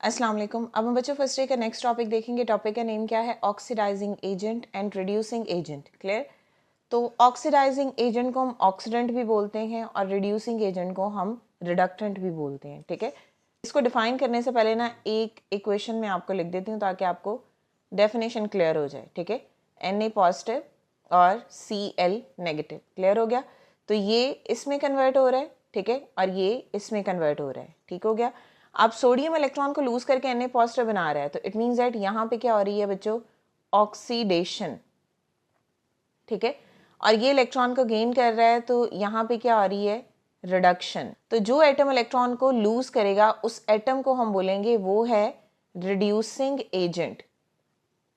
अस्सलाम वालेकुम। अब हम बच्चों फर्स्ट डे का नेक्स्ट टॉपिक देखेंगे। टॉपिक का नेम क्या है? Oxidising agent and reducing agent. Clear? तो ऑक्सीडाइजिंग एजेंट को हम ऑक्सीडेंट भी बोलते हैं और रिड्यूसिंग एजेंट को हम रिडक्टेंट भी बोलते हैं। ठीक है, इसको डिफाइन करने से पहले ना एक इक्वेशन में आपको लिख देती हूँ ताकि आपको डेफिनेशन क्लियर हो जाए। ठीक है, Na पॉजिटिव और Cl नेगेटिव। क्लियर हो गया? तो ये इसमें कन्वर्ट हो रहा है, ठीक है, और ये इसमें कन्वर्ट हो रहा है। ठीक हो गया? आप सोडियम इलेक्ट्रॉन को लूज करके Na पॉजिटिव बना रहा है, तो इट मीन्स दैट यहाँ पे क्या हो रही है बच्चों? ऑक्सीडेशन। ठीक है, और ये इलेक्ट्रॉन को गेन कर रहा है, तो यहाँ पे क्या हो रही है? रिडक्शन। तो जो एटम इलेक्ट्रॉन को लूज करेगा उस एटम को हम बोलेंगे वो है रिड्यूसिंग एजेंट।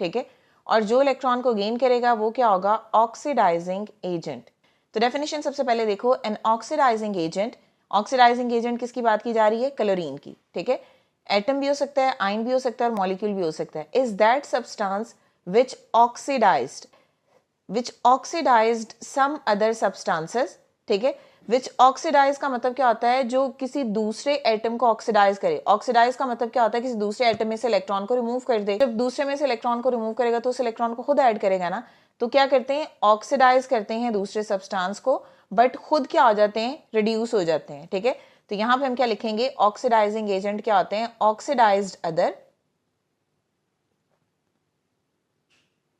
ठीक है, और जो इलेक्ट्रॉन को गेन करेगा वो क्या होगा? Oxidising agent. तो डेफिनेशन सबसे पहले देखो, an oxidising agent. Oxidising agent किसकी बात की जा रही है? क्लोरीन की। ठीक है, एटम भी हो सकता है, आयन भी हो सकता है और मॉलिक्यूल भी हो सकता है। Is that substance which oxidised some other substances. ठीक है, विच ऑक्सीडाइज का मतलब क्या होता है? जो किसी दूसरे एटम को ऑक्सीडाइज करे। ऑक्सीडाइज का मतलब क्या होता है? किसी दूसरे एटम में से इलेक्ट्रॉन को रिमूव कर दे। जब दूसरे में से इलेक्ट्रॉन को रिमूव करेगा तो उस इलेक्ट्रॉन को खुद ऐड करेगा ना, तो क्या करते हैं? ऑक्सीडाइज करते हैं दूसरे सब्सटेंस को, बट खुद क्या हो जाते हैं? रिड्यूस हो जाते हैं। ठीक है, तो यहां पे हम क्या लिखेंगे? ऑक्सीडाइजिंग एजेंट क्या होते हैं? Oxidised other.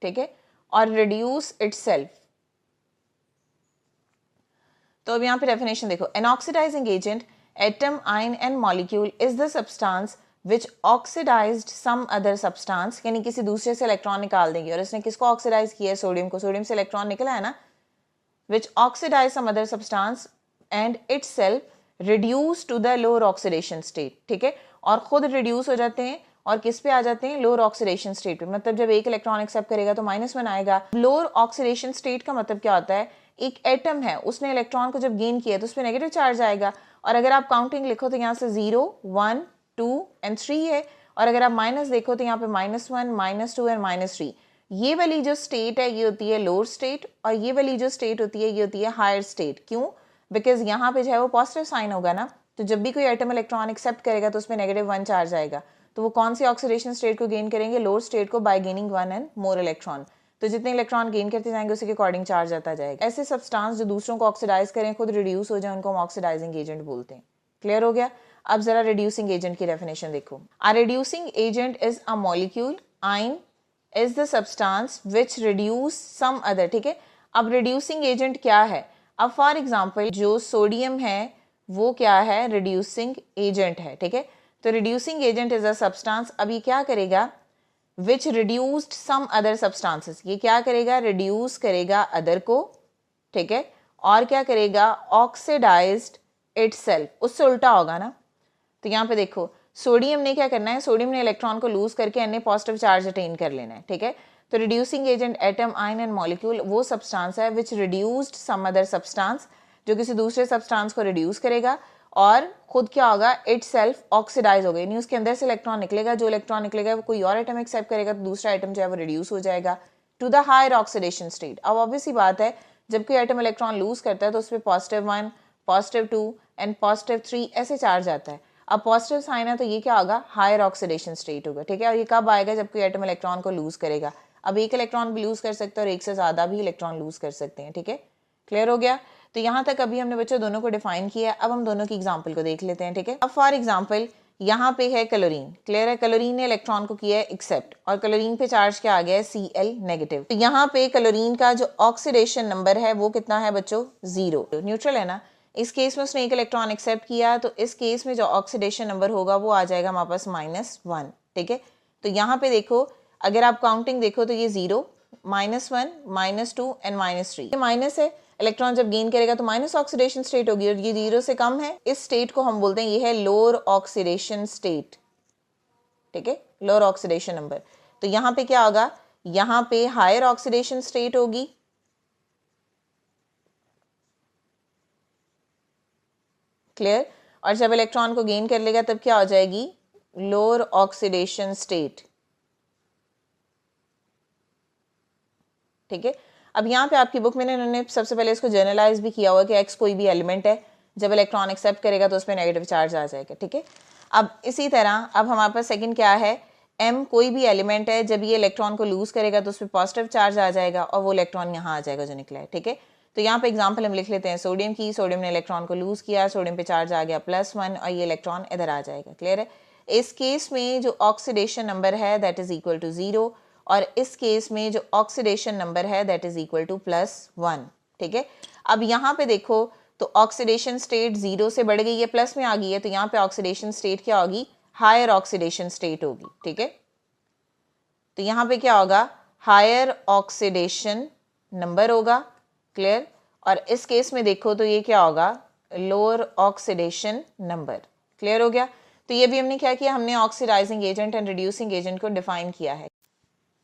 ठीक है, और रिड्यूस इटसेल्फ। तो अब यहाँ पे डेफिनेशन देखो, an oxidising agent, atom, ion and molecule is the substance which oxidised some other substance, यानी किसी दूसरे से इलेक्ट्रॉन निकाल देंगे। और इसने किसको ऑक्सीडाइज किया है? सोडियम को। सोडियम से इलेक्ट्रॉन निकला है ना, which oxidize some other substance and itself reduce to the lower oxidation state. ठीक है, और खुद रिड्यूस हो जाते हैं और किस पे आ जाते हैं? लोअर ऑक्सीडेशन स्टेट पे। मतलब जब एक इलेक्ट्रॉन एक्सेप्ट करेगा तो -1 आएगा। लोअर ऑक्सीडेशन स्टेट का मतलब क्या होता है? एक एटम है, उसने इलेक्ट्रॉन को जब गेन किया तो उस पर नेगेटिव चार्ज आएगा। और अगर आप काउंटिंग लिखो तो यहाँ से 0, 1, 2 एंड 3 है, और अगर आप माइनस देखो तो यहाँ पे -1, -2 एंड -3। ये वाली जो स्टेट है ये होती है लोअर स्टेट, और ये वाली जो स्टेट होती है ये होती है हायर स्टेट। क्यों? बिकॉज यहाँ पे जो है वो पॉजिटिव साइन होगा ना, तो जब भी कोई एटम इलेक्ट्रॉन एक्सेप्ट करेगा तो उसमें -1 चार्ज आएगा। तो वो कौन सी ऑक्सीडेशन स्टेट को गेन करेंगे? लोअर स्टेट को, bye gaining 1 and more electron. तो जितने इलेक्ट्रॉन गेन करते जाएंगे उसी के अकॉर्डिंग चार्ज आता जाएगा। ऐसे सब्सटेंस जो दूसरों को ऑक्सीडाइज करें, खुद रिड्यूस हो जाए, उनको हम ऑक्सीडाइजिंग एजेंट बोलते हैं। क्लियर हो गया? अब जरा रिड्यूसिंग एजेंट की डेफिनेशन देखो। A reducing agent is a molecule, ion is the substance which reduce some other. ठीक है, अब रिड्यूसिंग एजेंट क्या है? अब फॉर एग्जाम्पल जो सोडियम है वो क्या है? रिड्यूसिंग एजेंट है। ठीक है, तो reducing agent is a substance. अब ये क्या करेगा? विच रिड्यूस्ड सम अदर सब्सटेंसेस। ये क्या करेगा? रिड्यूस करेगा अदर को। ठीक है, और क्या करेगा? Oxidised itself. उससे उल्टा होगा ना। तो यहाँ पे देखो, सोडियम ने क्या करना है? सोडियम ने इलेक्ट्रॉन को लूज करके Na पॉजिटिव चार्ज अटेन कर लेना है। ठीक है, तो reducing agent, atom, ion and molecule वो सब्सटेंस है विच रिड्यूस्ड सम अदर सब्सटेंस, जो किसी दूसरे सब्सटेंस को रिड्यूस करेगा और खुद क्या होगा? इट सेल्फ ऑक्सीडाइज हो गई, यानी उसके अंदर से इलेक्ट्रॉन निकलेगा। जो इलेक्ट्रॉन निकलेगा वो कोई और एटम एक्सेप्ट करेगा तो दूसरा एटम जो है वो रिड्यूस हो जाएगा to the higher oxidation state. अब ऑब्वियस सी बात है, जब कोई एटम इलेक्ट्रॉन लूज करता है तो उस पर +1, +2 एंड +3 ऐसे चार्ज आता है। अब पॉजिटिव साइन है तो ये क्या होगा? हायर ऑक्सीडेशन स्टेट होगा। ठीक है, और ये कब आएगा? जब कोई एटम इलेक्ट्रॉन को लूज करेगा। अब एक इलेक्ट्रॉन भी लूज कर सकते हैं और एक से ज्यादा भी इलेक्ट्रॉन लूज कर सकते हैं। ठीक है, क्लियर हो गया? तो यहाँ तक अभी हमने बच्चों दोनों को डिफाइन किया है। अब हम दोनों की एग्जाम्पल को देख लेते हैं। ठीक है, अब फॉर एग्जाम्पल यहाँ पे है क्लोरीन। क्लियर है? क्लोरीन ने इलेक्ट्रॉन को किया है एक्सेप्ट, और क्लोरीन पे चार्ज क्या आ गया है? Cl negative. तो यहाँ पे क्लोरीन का जो ऑक्सीडेशन नंबर है वो कितना है बच्चों? 0। न्यूट्रल है ना। इस केस में उसने एक इलेक्ट्रॉन एक्सेप्ट किया, तो इस केस में जो ऑक्सीडेशन नंबर होगा वो आ जाएगा हमारे पास -1। ठीक है, तो यहाँ पे देखो, अगर आप काउंटिंग देखो तो ये 0, -1, -2 एंड -3। ये माइनस है, इलेक्ट्रॉन जब गेन करेगा तो माइनस ऑक्सीडेशन स्टेट होगी, और ये 0 से कम है। इस स्टेट को हम बोलते हैं ये है लोअर ऑक्सीडेशन स्टेट। ठीक है, लोअर ऑक्सीडेशन नंबर। तो यहाँ पे क्या होगा? यहाँ पे हायर ऑक्सीडेशन स्टेट होगी, क्लियर, और जब इलेक्ट्रॉन को गेन कर लेगा तब क्या हो जाएगी? Lower oxidation state. ठीक है, अब यहाँ पे आपकी बुक में इन्होंने सबसे पहले इसको जर्नलाइज भी किया हुआ कि एक्स कोई भी एलिमेंट है, जब इलेक्ट्रॉन एक्सेप्ट करेगा तो उसमें नेगेटिव चार्ज आ जाएगा। ठीक है, अब इसी तरह अब हमारे पास सेकंड क्या है, m कोई भी एलिमेंट है, जब ये इलेक्ट्रॉन को लूज करेगा तो उस पर पॉजिटिव चार्ज आ जाएगा और वो इलेक्ट्रॉन यहाँ आ जाएगा जो निकला है, ठीक है। तो यहाँ पे एग्जांपल हम लिख लेते हैं सोडियम की, सोडियम ने इलेक्ट्रॉन को लूज किया, सोडियम पे चार्ज आ गया +1 और ये इलेक्ट्रॉन इधर आ जाएगा, क्लियर है। इस केस में जो ऑक्सीडेशन नंबर है दैट इज इक्वल टू 0 और इस केस में जो ऑक्सीडेशन नंबर है दैट इज इक्वल टू +1, ठीक है। अब यहाँ पे देखो तो ऑक्सीडेशन स्टेट 0 से बढ़ गई है, प्लस में आ गई है, तो यहाँ पे ऑक्सीडेशन स्टेट क्या होगी, हायर ऑक्सीडेशन स्टेट होगी, ठीक है। तो यहाँ पे क्या होगा, हायर ऑक्सीडेशन नंबर होगा, क्लियर। और इस केस में देखो तो ये क्या होगा, लोअर ऑक्सीडेशन नंबर, क्लियर हो गया। तो ये भी हमने क्या किया, हमने oxidising agent and reducing agent को डिफाइन किया है।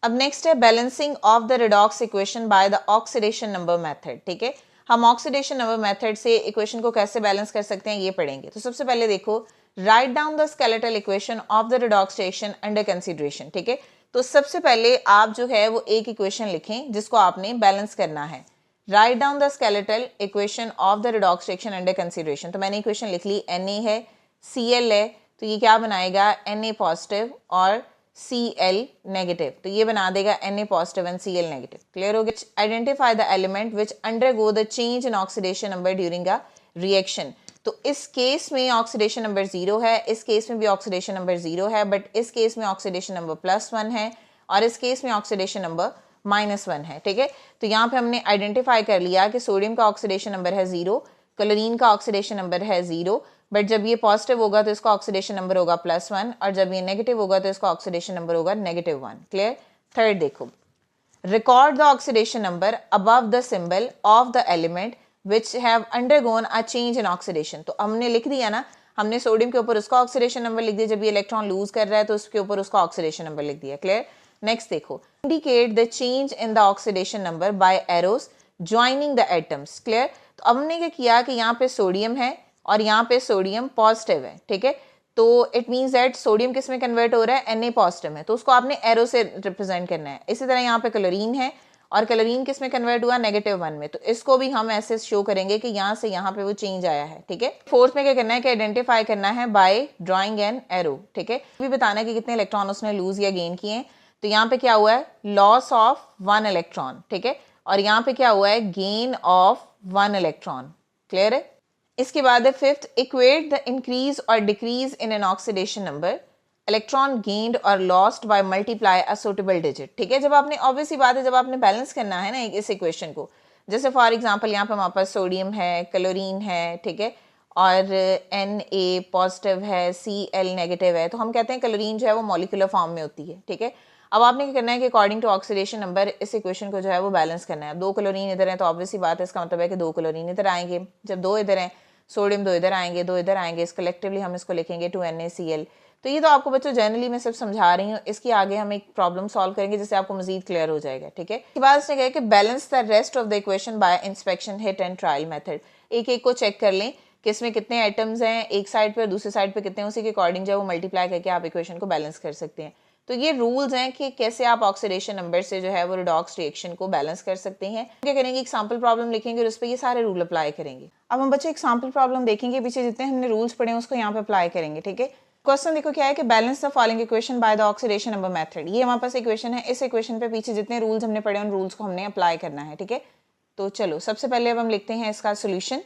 अब नेक्स्ट है balancing of the redox equation by the oxidation number method, ठीक है। हम ऑक्सीडेशन नंबर मेथड से इक्वेशन को कैसे बैलेंस कर सकते हैं ये पढ़ेंगे। तो सबसे पहले देखो, write down the skeletal equation of the redox reaction under consideration, ठीक है। तो सबसे पहले आप जो है वो एक इक्वेशन लिखें जिसको आपने बैलेंस करना है। Write down the skeletal equation of the redox reaction under consideration. तो मैंने इक्वेशन लिख ली, Na है, Cl है, तो ये क्या बनाएगा, Na पॉजिटिव और Cl नेगेटिव, तो ये बना देगा Na positive and Cl negative, clear हो गया। Identify the element which undergo the change in oxidation number during a reaction. तो इस केस में ऑक्सीडेशन नंबर 0 है, इस केस में भी ऑक्सीडेशन नंबर 0 है, बट इस केस में ऑक्सीडेशन नंबर +1 है और इस केस में ऑक्सीडेशन नंबर -1 है, ठीक है। तो यहाँ पे हमने आइडेंटिफाई कर लिया कि सोडियम का ऑक्सीडेशन नंबर है 0, क्लोरीन का ऑक्सीडेशन नंबर है 0, बट जब ये पॉजिटिव होगा तो इसका ऑक्सीडेशन नंबर होगा +1 और जब ये नेगेटिव होगा तो इसका ऑक्सीडेशन नंबर होगा -1, क्लियर। थर्ड देखो, record the oxidation number above the symbol of the element which have undergone a change in oxidation. तो हमने लिख दिया ना, हमने सोडियम के ऊपर उसका ऑक्सीडेशन नंबर लिख दिया, जब ये इलेक्ट्रॉन लूज कर रहा है तो उसके ऊपर उसका ऑक्सीडेशन नंबर लिख दिया, क्लियर। नेक्स्ट देखो, indicate the change in the oxidation number by arrows joining the atoms, clear. तो अब हमने क्या किया कि यहाँ पे सोडियम है और यहाँ पे सोडियम पॉजिटिव है, ठीक है। तो इट मीन्स दैट सोडियम किस में कन्वर्ट हो रहा है, Na पॉजिटिव में, तो उसको आपने एरो से रिप्रेजेंट करना है। इसी तरह यहाँ पे क्लोरीन है और क्लोरीन किस में कन्वर्ट हुआ, -1 में, तो इसको भी हम ऐसे शो करेंगे कि यहाँ से यहाँ पे वो चेंज आया है, ठीक है। फोर्थ में क्या करना है कि आइडेंटिफाई करना है बाय ड्राइंग एन एरो, ठीक है। भी बताना है कि कितने इलेक्ट्रॉन उसने लूज या गेन किए हैं। तो यहाँ पे क्या हुआ है, लॉस ऑफ 1 इलेक्ट्रॉन, ठीक है, और यहाँ पे क्या हुआ है, गेन ऑफ 1 इलेक्ट्रॉन, क्लियर है। इसके बाद है fifth, equate the increase or decrease in an oxidation number electron gained or lost by multiply a suitable digit, ठीक है। जब आपने ऑब्वियस सी बात है, जब आपने बैलेंस करना है ना इस इक्वेशन को, जैसे फॉर एग्जांपल यहाँ पे हमारे पास सोडियम है, क्लोरीन है, ठीक है, और Na पॉजिटिव है, Cl नेगेटिव है, तो हम कहते हैं क्लोरीन जो है वो मॉलिक्यूलर फॉर्म में होती है, ठीक है। अब आपने क्या करना है कि अकॉर्डिंग टू ऑक्सीडेशन नंबर इस इक्वेशन को जो है वो बैलेंस करना है। 2 क्लोरीन इधर है तो ऑब्वियसली बात है, इसका मतलब है कि 2 क्लोरीन इधर आएंगे, जब 2 इधर हैं सोडियम 2 इधर आएंगे, 2 इधर आएंगे, इस कलेक्टिवली हम इसको लिखेंगे 2NaCl। तो ये तो आपको बच्चों जनरली मैं सिर्फ समझा रही हूँ, इसकी आगे हम एक प्रॉब्लम सॉल्व करेंगे जिससे आपको मजीद क्लियर हो जाएगा, ठीक है। इसके बाद इसने कहा कि balance the rest of the equation by inspection, hit and trial method. एक एक को चेक कर लें कि इसमें कितने आइटम्स हैं एक साइड पर, दूसरी साइड पर कितने, उसी के अकॉर्डिंग जो है वो मल्टीप्लाई करके आप इक्वेशन को बैलेंस कर सकते हैं। तो ये रूल्स हैं कि कैसे आप ऑक्सीडेशन नंबर से जो है वो रिडॉक्स रिएक्शन को बैलेंस कर सकते हैं। क्या करेंगे, एक सैम्पल प्रॉब्लम लिखेंगे और उस पर ये सारे रूल अप्लाई करेंगे। अब हम बच्चे एक सैम्पल प्रॉब्लम देखेंगे, पीछे जितने हमने रूल्स पढ़े हैं उसको यहाँ पे अप्लाई करेंगे, ठीक है। क्वेश्चन देखो क्या है कि balance the following equation by the oxidation number method. ये हमारे पास इक्वेशन है, इस इक्वेशन पे पीछे जितने रूल्स हमने पढ़े उन रूल्स को हमने अप्लाई करना है, ठीक है। तो चलो सबसे पहले अब हम लिखते हैं इसका सोल्यूशन।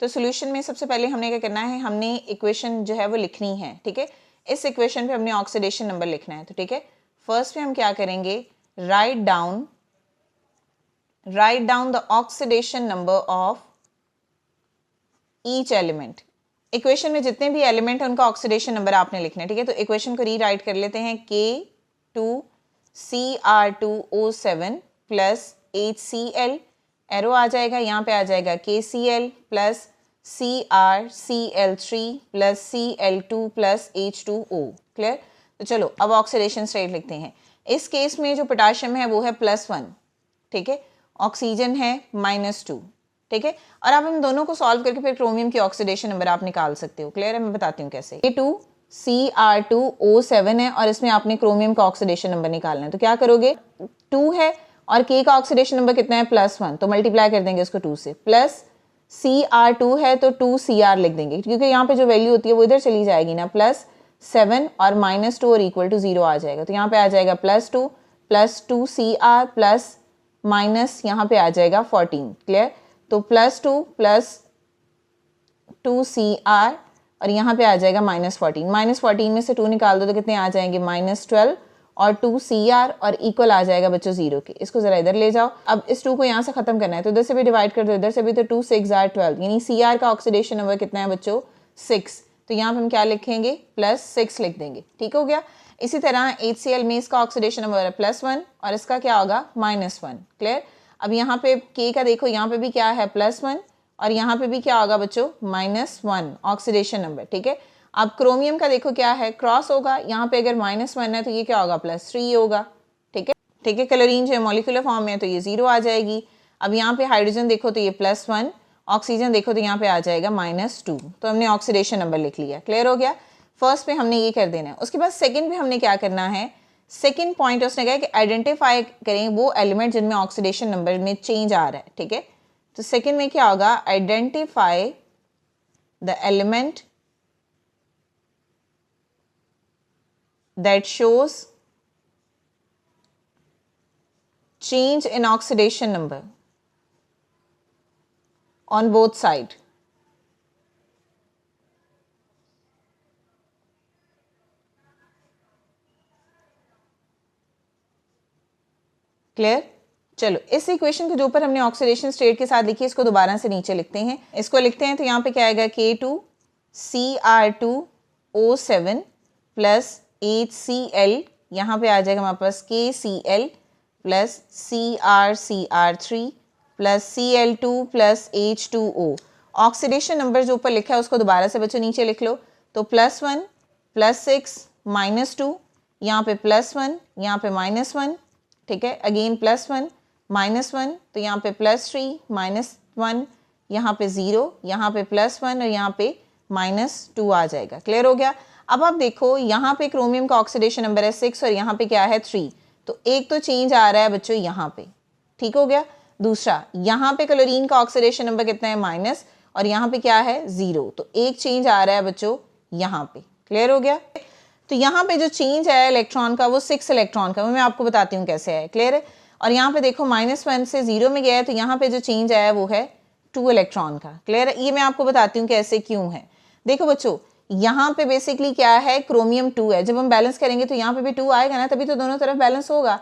तो सोल्यूशन में सबसे पहले हमने क्या करना है, हमने इक्वेशन जो है वो लिखनी है, ठीक है। इस इक्वेशन पे हमने ऑक्सीडेशन नंबर लिखना है, तो ठीक है। फर्स्ट में हम क्या करेंगे, write down the oxidation number of each element. Equation में जितने भी एलिमेंट है उनका ऑक्सीडेशन नंबर आपने लिखना है, ठीक है। तो इक्वेशन को रीराइट कर लेते हैं, K2Cr2O7 प्लस HCl, एरो आ जाएगा, यहाँ पे आ जाएगा KCl plus CrCl3 plus Cl2 plus H2O, clear. तो चलो अब ऑक्सीडेशन स्टेट लिखते हैं। इस केस में जो पोटाशियम है वो है +1, ठीक है, ऑक्सीजन है -2, ठीक है। और अब हम दोनों को सॉल्व करके फिर क्रोमियम की ऑक्सीडेशन नंबर आप निकाल सकते हो, क्लियर है। मैं बताती हूँ कैसे। K2Cr2O7 है और इसमें आपने क्रोमियम का ऑक्सीडेशन नंबर निकालना है, तो क्या करोगे, 2 है और K का ऑक्सीडेशन नंबर कितना है, +1, तो मल्टीप्लाई कर देंगे इसको 2 से, प्लस Cr2 है तो 2Cr लिख देंगे, क्योंकि यहाँ पे जो वैल्यू होती है वो इधर चली जाएगी ना, प्लस 7 और -2 और इक्वल टू 0 आ जाएगा। तो यहाँ पे आ जाएगा +2 CR प्लस माइनस यहाँ पे आ जाएगा 14। क्लियर? तो +2 CR और यहाँ पे आ जाएगा -14। -14 में से 2 निकाल दो तो कितने आ जाएंगे? -12 और 2 CR और इक्वल आ जाएगा बच्चों 0 के। इसको जरा इधर ले जाओ। अब इस 2 को यहाँ से खत्म करना है तो इधर से भी डिवाइड कर दो, इधर से भी। तो 2 6 are 12, यानी CR का ऑक्सीडेशन नंबर कितना है बच्चों? 6। तो यहाँ पे हम क्या लिखेंगे? +6 लिख देंगे। ठीक हो गया। इसी तरह HCl में इसका ऑक्सीडेशन नंबर है +1 और इसका क्या होगा? -1। क्लियर? अब यहाँ पे K का देखो, यहाँ पे भी क्या है? +1 और यहाँ पे भी क्या होगा बच्चों? -1 ऑक्सीडेशन नंबर। ठीक है। अब क्रोमियम का देखो क्या है? क्रॉस होगा। यहाँ पे अगर -1 है तो ये क्या होगा? +3 होगा। ठीक है। ठीक है। क्लोरीन जो है मॉलिक्यूलर फॉर्म में है तो ये 0 आ जाएगी। अब यहाँ पे हाइड्रोजन देखो तो ये +1, ऑक्सीजन देखो तो यहाँ पे आ जाएगा -2। तो हमने ऑक्सीडेशन नंबर लिख लिया। क्लियर हो गया। फर्स्ट पे हमने ये कर देना है। उसके बाद सेकंड पे हमने क्या करना है? सेकंड पॉइंट उसने कहा कि आइडेंटिफाई करें वो एलिमेंट जिनमें ऑक्सीडेशन नंबर में चेंज आ रहा है। ठीक है। तो सेकंड में क्या होगा? Identify the element that shows change in oxidation number on both side. Clear? चलो इस इक्वेशन के जो ऊपर हमने ऑक्सीडेशन स्टेट के साथ लिखी है इसको दोबारा से नीचे लिखते हैं। इसको लिखते हैं तो यहाँ पे क्या आएगा? K2Cr2O7 प्लस HCl, यहाँ पे आ जाएगा हमारे पास KCl plus CrCr3 plus Cl2 plus H2O। Oxidation number जो ऊपर लिखा है उसको दोबारा से बच्चों नीचे लिख लो। तो +1 +6 -2, यहाँ पे +1 यहाँ पे -1। ठीक है। अगेन +1 -1 तो यहाँ पे +3 -1, यहाँ पे 0, यहाँ पे +1 और यहाँ पे -2 आ जाएगा। क्लियर हो गया। अब आप देखो यहाँ पे क्रोमियम का ऑक्सीडेशन नंबर है 6 और यहाँ पे क्या है? 3। तो एक तो चेंज आ रहा है बच्चों यहाँ पे। ठीक हो गया। दूसरा यहाँ पे क्लोरीन का ऑक्सीडेशन नंबर कितना है? माइनस, और यहाँ पे क्या है? 0। तो एक चेंज आ रहा है बच्चों यहाँ पे। क्लियर हो गया। तो यहाँ पे जो चेंज आया इलेक्ट्रॉन का वो 6 इलेक्ट्रॉन का, मैं आपको बताती हूँ कैसे आया। क्लियर है। और यहाँ पे देखो -1 से 0 में गया है तो यहाँ पे जो चेंज आया वो है 2 इलेक्ट्रॉन का। क्लियर है। ये मैं आपको बताती हूँ कैसे क्यों है। देखो बच्चों यहाँ पे बेसिकली क्या है? क्रोमियम 2 है। जब हम बैलेंस करेंगे तो यहाँ पे भी 2 आएगा ना, तभी तो दोनों तरफ बैलेंस होगा।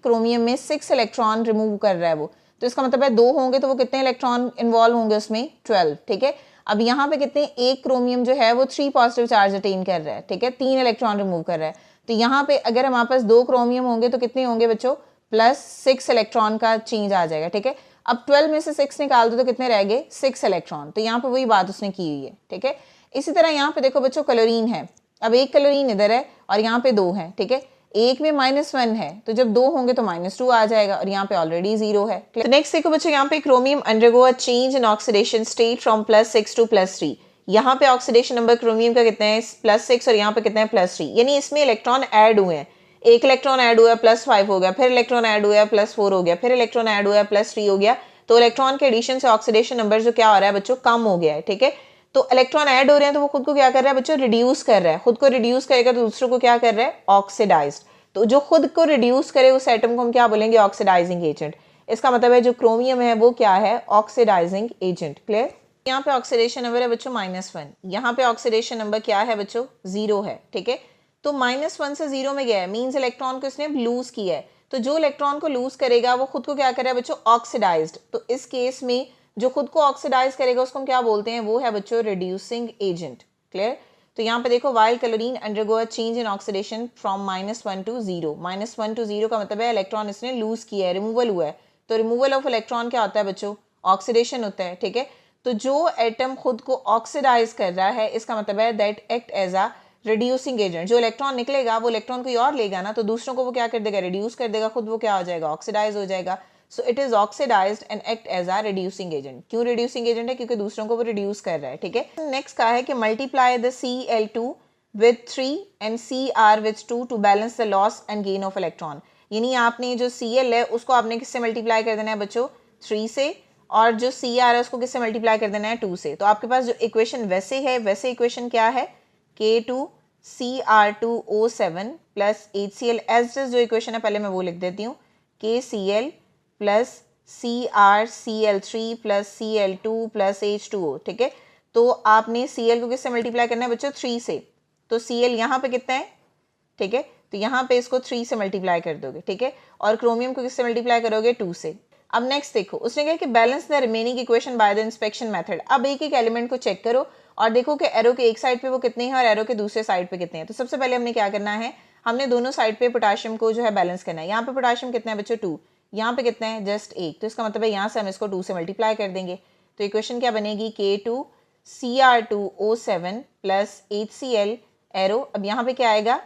क्रोमियम में 6 इलेक्ट्रॉन रिमूव कर रहा है वो, तो इसका मतलब है 2 होंगे तो वो कितने इलेक्ट्रॉन इन्वॉल्व होंगे उसमें? 12। ठीक है। अब यहाँ पे कितने? एक क्रोमियम जो है वो 3 पॉजिटिव चार्ज अटेन कर रहा है। ठीक है। 3 इलेक्ट्रॉन रिमूव कर रहा है। तो यहाँ पे अगर हमारे पास 2 क्रोमियम होंगे तो कितने होंगे बच्चों? +6 इलेक्ट्रॉन का चेंज आ जाएगा। ठीक है। अब 12 में से 6 निकाल दो तो कितने रह गए? 6 इलेक्ट्रॉन। तो यहाँ पे वही बात उसने की हुई है। ठीक है। इसी तरह यहाँ पे देखो बच्चों क्लोरीन है। अब एक क्लोरीन इधर है और यहाँ पे 2 है। ठीक है। एक में -1 है तो जब 2 होंगे तो -2 आ जाएगा और यहाँ पे ऑलरेडी 0 है। तो नेक्स्ट देखो बच्चों यहाँ पे chromium undergo a change in oxidation state from +6 to +3। यहाँ पे ऑक्सीडेशन नंबर क्रोमियम का कितना है? +6 और यहाँ पे कितना है? +3। यानी इसमें इलेक्ट्रॉन ऐड हुए हैं। एक इलेक्ट्रॉन ऐड हुआ +5 हो गया, फिर इलेक्ट्रॉन ऐड हुआ +4 हो गया, फिर इलेक्ट्रॉन ऐड हुआ +3 हो गया। तो इलेक्ट्रॉन के एडिशन से ऑक्सीडेशन नंबर जो क्या हो रहा है बच्चों? कम हो गया है। ठीक है। तो इलेक्ट्रॉन ऐड हो रहे हैं तो वो खुद को क्या कर रहा है बच्चों? रिड्यूस कर रहा है। खुद को रिड्यूस करेगा तो दूसरों को क्या कर रहा है? ऑक्सीडाइज्ड। तो जो खुद को रिड्यूस करे उस एटम को हम क्या बोलेंगे? Oxidising agent. इसका मतलब है जो क्रोमियम है वो क्या है? Oxidising agent. क्लियर। यहाँ पे ऑक्सीडेशन नंबर है बच्चों -1, यहाँ पे ऑक्सीडेशन नंबर क्या है बच्चों? 0 है। ठीक है। तो -1 से 0 में गया है, मीन्स इलेक्ट्रॉन को इसने लूज किया है। तो जो इलेक्ट्रॉन को लूज करेगा वो खुद को क्या कर रहा है बच्चों? ऑक्सीडाइज्ड। तो इस केस में जो खुद को ऑक्सीडाइज करेगा उसको हम क्या बोलते हैं? वो है बच्चों रिड्यूसिंग एजेंट। क्लियर। तो यहाँ पे देखो while chlorine undergo a change in oxidation from -1 to 0। -1 to 0 का मतलब है इलेक्ट्रॉन इसने लूज किया है, रिमूवल हुआ है। तो रिमूवल ऑफ इलेक्ट्रॉन क्या होता है बच्चों? ऑक्सीडेशन होता है। ठीक है। तो जो एटम खुद को ऑक्सीडाइज कर रहा है इसका मतलब है that act as a reducing agent. जो इलेक्ट्रॉन निकलेगा वो इलेक्ट्रॉन कोई और लेगा ना, तो दूसरों को वो क्या कर देगा? रिड्यूस कर देगा। खुद वो क्या हो जाएगा? ऑक्सीडाइज हो जाएगा। So it is oxidised and act as a reducing agent. क्यों रिड्यूसिंग एजेंट है? क्योंकि दूसरों को वो रिड्यूस कर रहा है। ठीक है। नेक्स्ट का है कि multiply the Cl2 with 3 and Cr with 2 to balance the loss and gain of electron। यानी आपने जो Cl है उसको आपने किससे मल्टीप्लाई कर देना है बच्चों? 3 से, और जो Cr है उसको किससे मल्टीप्लाई कर देना है? 2 से। तो आपके पास जो इक्वेशन वैसे है वैसे इक्वेशन क्या है? K2 Cr2O7 plus HCl as जो इक्वेशन है पहले मैं वो लिख देती हूँ, KCl plus CrCl3 plus Cl2 plus H2O, ठीक है। तो आपने Cl को किससे मल्टीप्लाई करना है बच्चों? 3 से। तो Cl यहाँ पे कितना है, ठीक है, तो यहाँ पे इसको 3 से मल्टीप्लाई कर दोगे, ठीक है, और क्रोमियम को किससे मल्टीप्लाई करोगे? 2 से। अब नेक्स्ट देखो, उसने कहा कि balance the remaining equation by the inspection method. अब एक एक एलिमेंट को चेक करो और देखो कि एरो के एक साइड पे वो कितने हैं और एरो के दूसरे साइड पे कितने हैं। तो सबसे पहले हमने क्या करना है, हमने दोनों साइड पे पोटाशियम को जो है बैलेंस करना है। यहाँ पे पोटाशियम कितना है बच्चों? 2। यहाँ पे कितना है? जस्ट 1। तो इसका मतलब है यहाँ से हम इसको 2 से मल्टीप्लाई कर देंगे। तो इक्वेशन क्या बनेगी? K2Cr2O7 प्लस HCl एरो, अब यहाँ पे क्या आएगा?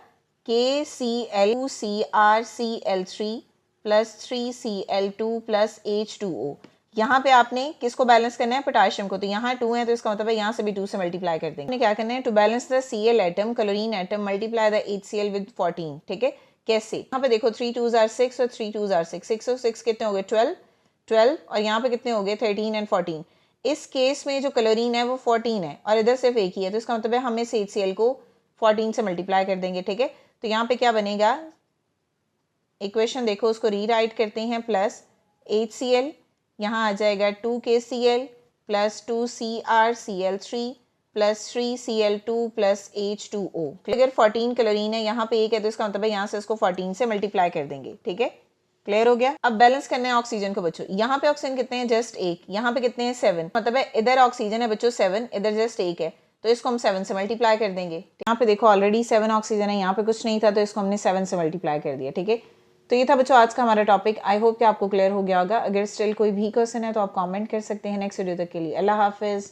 KCl2CrCl3 plus 3Cl2 plus H2O। यहाँ पे आपने किसको बैलेंस करना है? पोटाशियम को। तो यहाँ 2 है तो इसका मतलब है यहाँ से भी 2 से मल्टीप्लाई कर देंगे। क्या करना है? To balance the Cl atom, chlorine atom, multiply the HCl with 14, ठीक है। कैसे? यहाँ पे देखो 3 2s are 6 और 3 2s are 6, 6 और 6 कितने हो गए? 12 और यहाँ पे कितने हो गए? 13 एंड 14। इस केस में जो क्लोरीन है वो 14 है और इधर सिर्फ एक ही है, तो इसका मतलब है हम इस HCl को 14 से मल्टीप्लाई कर देंगे, ठीक है। तो यहाँ पे क्या बनेगा? इक्वेशन देखो, उसको रीराइट करते हैं, प्लस HCl यहाँ आ जाएगा 2KCl plus 2CrCl3 plus 3Cl2 plus H2O। अगर 14 क्लोरीन है, यहाँ पे एक है, तो इसका मतलब है यहाँ से इसको 14 से मल्टीप्लाई कर देंगे, ठीक है। क्लियर हो गया? अब बैलेंस करना है ऑक्सीजन को बच्चों। यहाँ पे ऑक्सीजन कितने हैं? जस्ट 1। यहाँ पे कितने हैं? 7। मतलब है इधर ऑक्सीजन है बच्चों 7, इधर जस्ट 1 है, तो इसको हम 7 से मल्टीप्लाई कर देंगे। यहाँ पे देखो ऑलरेडी 7 ऑक्सीजन है, यहाँ पे कुछ नहीं था तो इसको हमने 7 से मल्टीप्लाई कर दिया, ठीक है। तो ये था बच्चों आज का हमारा टॉपिक। आई होप कि आपको क्लियर हो गया होगा। अगर स्टिल कोई भी क्वेश्चन है तो आप कमेंट कर सकते हैं। नेक्स्ट वीडियो तक के लिए अल्लाह हाफिज़।